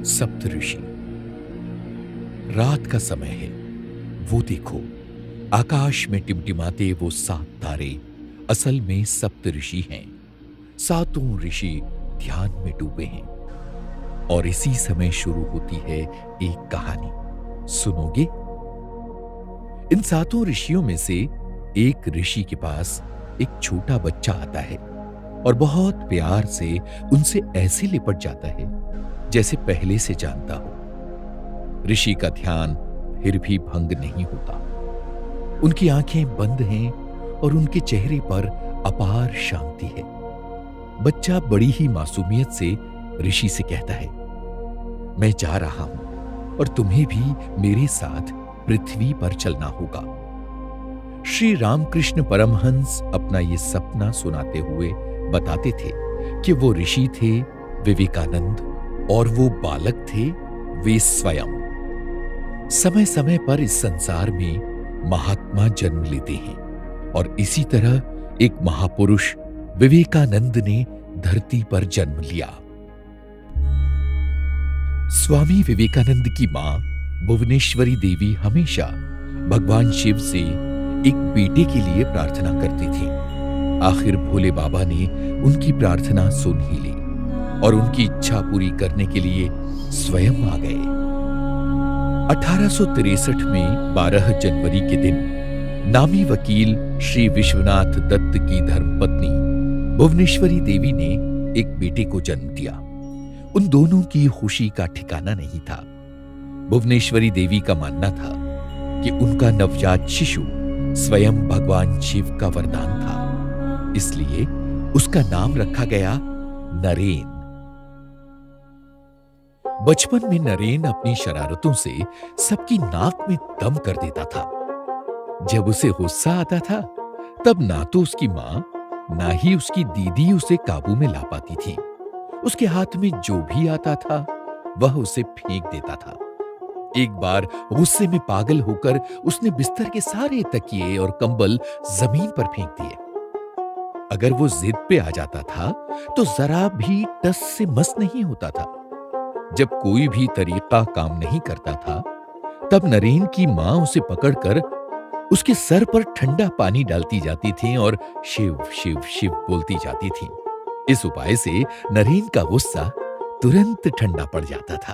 सप्तऋषि। रात का समय है। वो देखो, आकाश में टिमटिमाते वो 7 तारे असल में सप्तऋषि हैं। सातों ऋषि ध्यान में डूबे हैं और इसी समय शुरू होती है एक कहानी। सुनोगे? इन सातों ऋषियों में से एक ऋषि के पास एक छोटा बच्चा आता है और बहुत प्यार से उनसे ऐसे लिपट जाता है जैसे पहले से जानता हो। ऋषि का ध्यान फिर भी भंग नहीं होता। उनकी आंखें बंद हैं और उनके चेहरे पर अपार शांति है। बच्चा बड़ी ही मासूमियत से ऋषि से कहता है, मैं जा रहा हूं और तुम्हें भी मेरे साथ पृथ्वी पर चलना होगा। श्री रामकृष्ण परमहंस अपना ये सपना सुनाते हुए बताते थे कि वो ऋषि थे विवेकानंद और वो बालक थे वे स्वयं। समय समय पर इस संसार में महात्मा जन्म लेते हैं और इसी तरह एक महापुरुष विवेकानंद ने धरती पर जन्म लिया। स्वामी विवेकानंद की मां भुवनेश्वरी देवी हमेशा भगवान शिव से एक बेटे के लिए प्रार्थना करती थी। आखिर भोले बाबा ने उनकी प्रार्थना सुन ही ली और उनकी इच्छा पूरी करने के लिए स्वयं आ गए। 1863 में 12 जनवरी के दिन नामी वकील श्री विश्वनाथ दत्त की धर्मपत्नी भुवनेश्वरी देवी ने एक बेटे को जन्म दिया। उन दोनों की खुशी का ठिकाना नहीं था। भुवनेश्वरी देवी का मानना था कि उनका नवजात शिशु स्वयं भगवान शिव का वरदान था, इसलिए उसका नाम रखा गया नरेन। बचपन में नरेन अपनी शरारतों से सबकी नाक में दम कर देता था। जब उसे गुस्सा आता था तब ना तो उसकी मां ना ही उसकी दीदी उसे काबू में ला पाती थी। उसके हाथ में जो भी आता था वह उसे फेंक देता था। एक बार गुस्से में पागल होकर उसने बिस्तर के सारे तकिए और कंबल जमीन पर फेंक दिए। अगर वो जिद पे आ जाता था तो जरा भी टस से मस नहीं होता था। जब कोई भी तरीका काम नहीं करता था तब नरेन की मां उसे पकड़कर उसके सर पर ठंडा पानी डालती जाती थी और शिव शिव शिव बोलती जाती थी। इस उपाय से नरेन का गुस्सा तुरंत ठंडा पड़ जाता था।